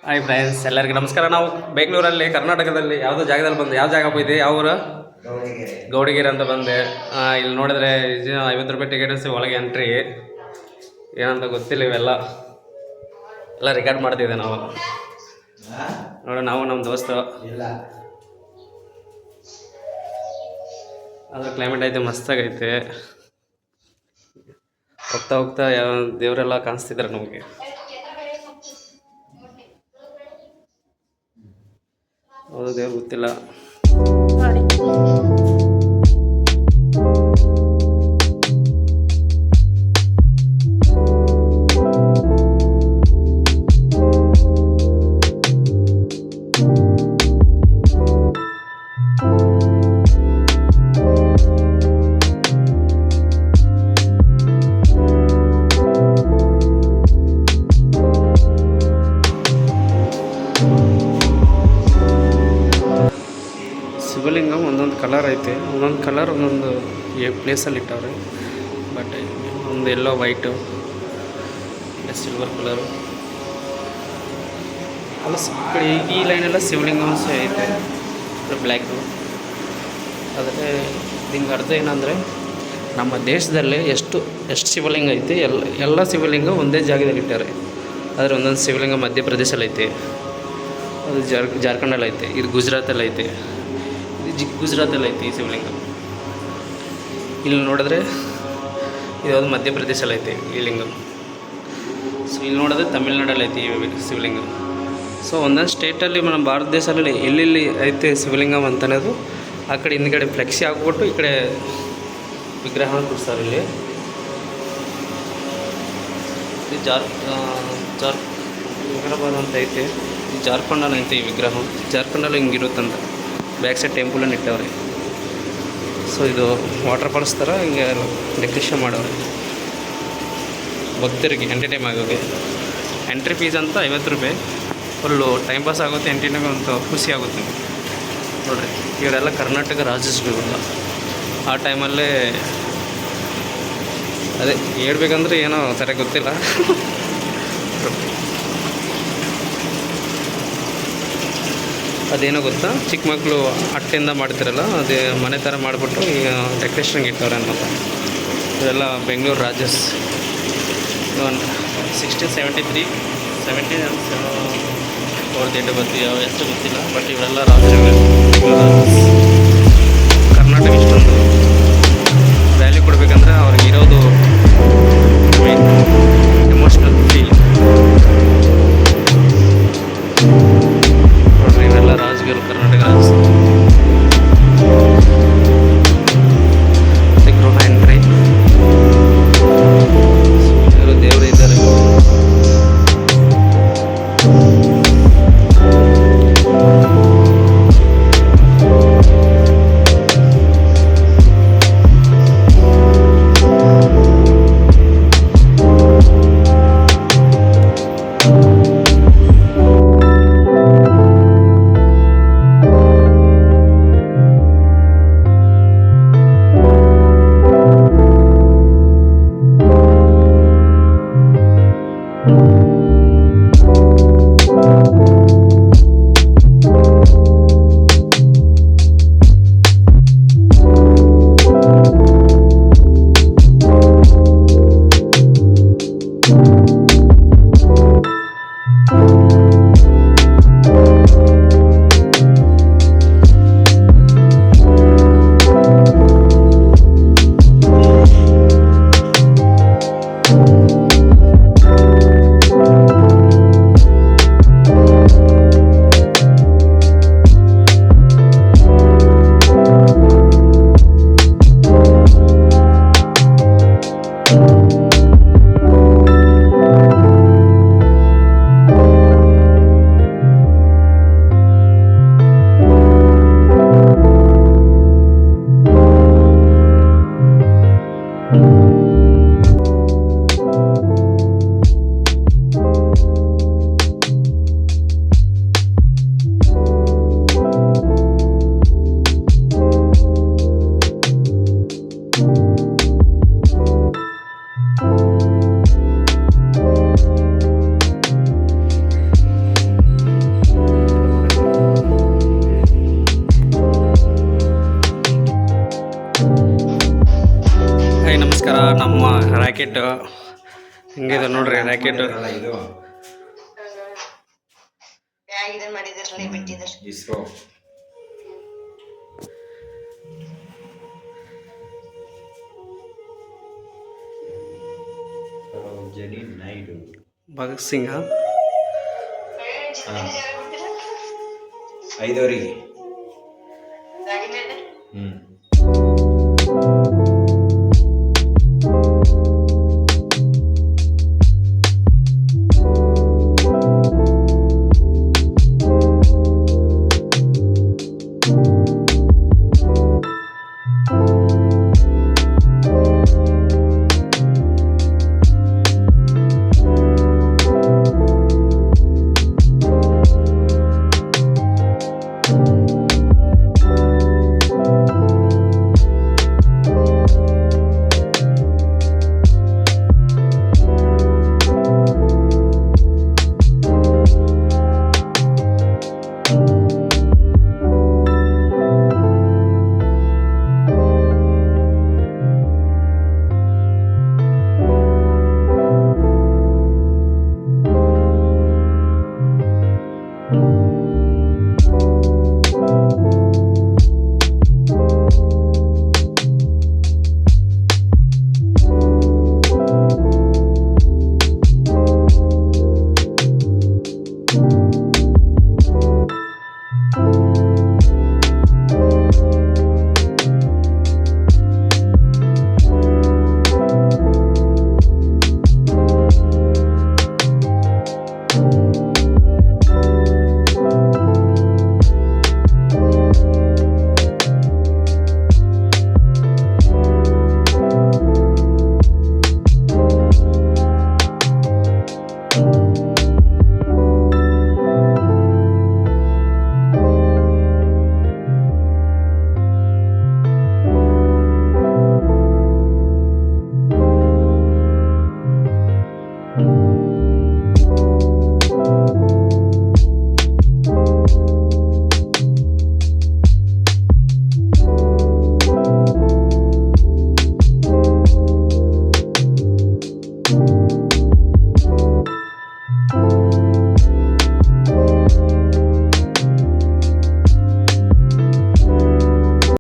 Hi friends, ಎಲ್ಲರಿಗೂ ನಮಸ್ಕಾರ. ನಾವು ಬೆಂಗಳೂರಲ್ಲಿ ಕರ್ನಾಟಕದಲ್ಲಿ ಯಾವುದೋ ಜಾಗದಲ್ಲಿ ಬಂದು ಯಾವ ಜಾಗ ಹೋಯ್ದೆ, ಯಾವ ಊರು? ಗೌಡಿಗೆರೆ ಅಂತ ಬಂದೆ. ಇಲ್ಲಿ ನೋಡಿದ್ರೆ 50 ರೂಪಾಯಿ ಟಿಕೆಟ್ಸ್, ಒಳಗೆ ಎಂಟ್ರಿ. ಏನಂತ ಗೊತ್ತಿಲ್ಲ, ಇವೆಲ್ಲ ರೆಕಾರ್ಡ್ ಮಾಡ್ತಿದ್ದೆ ನಾವು. ನೋಡಿ, ನಾವು ನಮ್ಮ ದೋಸ್ತು ಅದ್ರ ಕ್ಲೈಮೇಟ್ ಐತೆ, ಮಸ್ತಾಗೈತೆ. ಹೋಗ್ತಾ ಹೋಗ್ತಾ ದೇವರೆಲ್ಲ ಕಾಣಿಸ್ತಿದ್ದಾರೆ ನಮಗೆ. ಹೌದು, ದೇವ್ರು ಗೊತ್ತಿಲ್ಲ. ಶಿವಲಿಂಗ ಒಂದೊಂದು ಕಲರ್ ಐತೆ, ಒಂದೊಂದು ಕಲರ್ ಒಂದೊಂದು ಪ್ಲೇಸಲ್ಲಿ ಇಟ್ಟವ್ರೆ. ಬಟ್ ಒಂದು ಎಲ್ಲೋ, ವೈಟು, ಸಿಲ್ವರ್ ಕಲರು ಅಲ್ಲ. ಈ ಲೈನೆಲ್ಲ ಶಿವಲಿಂಗ ಐತೆ, ಬ್ಲ್ಯಾಕು. ಆದರೆ ಹಿಂಗೆ ಅರ್ಥ ಏನಂದರೆ, ನಮ್ಮ ದೇಶದಲ್ಲಿ ಎಷ್ಟು ಶಿವಲಿಂಗ ಐತೆ, ಎಲ್ಲ ಶಿವಲಿಂಗ ಒಂದೇ ಜಾಗದಲ್ಲಿ ಇಟ್ಟಾರೆ. ಆದರೆ ಒಂದೊಂದು ಶಿವಲಿಂಗ ಮಧ್ಯಪ್ರದೇಶಲ್ಲಿ ಐತೆ, ಅದು ಜಾರ್ಖಂಡಲ್ಲಿ ಐತೆ, ಇದು ಗುಜರಾತಲ್ಲಿ ಐತೆ, ಗುಜರಾತಲ್ಲಿ ಐತಿ ಈ ಶಿವಲಿಂಗ. ಇಲ್ಲಿ ನೋಡಿದ್ರೆ ಇದು ಮಧ್ಯಪ್ರದೇಶಲ್ಲಿ ಐತೆ ಈ ಲಿಂಗ. ಸೊ ಇಲ್ಲಿ ನೋಡಿದ್ರೆ ತಮಿಳ್ನಾಡಲ್ಲಿ ಐತಿ ಈ ಶಿವಲಿಂಗ. ಸೊ ಒಂದೊಂದು ಸ್ಟೇಟಲ್ಲಿ ನಮ್ಮ ಭಾರತ ದೇಶದಲ್ಲಿ ಎಲ್ಲೆಲ್ಲಿ ಐತೆ ಶಿವಲಿಂಗ ಅಂತನ್ನೋದು ಆ ಕಡೆ ಹಿಂದ್ಗಡೆ ಫ್ಲೆಕ್ಸಿ ಹಾಕ್ಬಿಟ್ಟು ಈ ಕಡೆ ವಿಗ್ರಹ ಕೂರಿಸ್ತಾರೆ. ಇಲ್ಲಿ ವಿಗ್ರಹ ಅಂತ ಐತೆ, ಜಾರ್ಖಂಡಲ್ಲಿ ಐತೆ ಈ ವಿಗ್ರಹ. ಜಾರ್ಖಂಡಲ್ಲಿ ಹಿಂಗಿರುತ್ತಂತ ಬ್ಯಾಕ್ ಸೈಡ್ ಟೆಂಪಲನ್ನು ಇಟ್ಟವ್ರೆ. ಸೊ ಇದು ವಾಟರ್ ಫಾಲ್ಸ್ ಥರ ಹಿಂಗೆ ಡೆಕೋರೇಷನ್ ಮಾಡವ್ರೆ ಭಕ್ತರಿಗೆ ಎಂಟರ್ಟೈನ್ ಆಗೋಗೆ. ಎಂಟ್ರಿ ಫೀಸ್ ಅಂತ 50 ರೂಪಾಯಿ. ಫುಲ್ಲು ಟೈಮ್ ಪಾಸ್ ಆಗುತ್ತೆ, ಎಂಟರ್ಟೈನ್ ಅಂತ ಖುಷಿ ಆಗುತ್ತೆ. ನೋಡಿರಿ, ಇವರೆಲ್ಲ ಕರ್ನಾಟಕ ರಾಜ್ಯಗಳು. ಆ ಟೈಮಲ್ಲೇ ಅದೇ ಹೇಳ್ಬೇಕಂದ್ರೆ ಏನೋ ಸರಿಯಾಗಿ ಗೊತ್ತಿಲ್ಲ. ಅದೇನೋ ಗೊತ್ತಾ, ಚಿಕ್ಕ ಮಕ್ಕಳು ಅಟ್ಟೆಯಿಂದ ಮಾಡ್ತಿರಲ್ಲ, ಅದೇ ಮನೆ ಥರ ಮಾಡಿಬಿಟ್ಟು ಈಗ ಡೆಕೋರೇಷನ್ಗೆ ಇಟ್ಟವ್ರೆ ಅನ್ನೋದು. ಇವರೆಲ್ಲ ಬೆಂಗಳೂರು ರಾಜಸ್. 1673 ಅವ್ರ ಡೇಟ್ ಬರ್ತಿ ಯಾವ ಹೆಸರು ಗೊತ್ತಿಲ್ಲ. ಬಟ್ ಇವರೆಲ್ಲ ರಾಜರುಗಳು. ಕರ್ನಾಟಕ ಇಷ್ಟೊಂದು ವ್ಯಾಲ್ಯೂ ಕೊಡಬೇಕಂದ್ರೆ ಅವ್ರಿಗೆ ಇರೋದು ಎಮೋಷ್ನಲ್ ಫೀಲ್. ನೋಡ್ರಿ, ಇವೆಲ್ಲ ರಾಜಗಿರು, ಕರ್ನಾಟಕ ರಾಜ್ಯ. ಗೃಹ ಎಂಟ್ರಿ, ಇವರು ದೇವರು ಇದ್ದಾರೆ. ರ್ಯಾಕೆಟು ಹಿಂಗಿದೆ ನೋಡ್ರಿ ರ್ಯಾಕೆಟು. ಇದು ಇಸ್ರೋ. ನಾಯ್ಡು ಭಗತ್ ಸಿಂಗ 5 ಗಂಟೆಗೆ.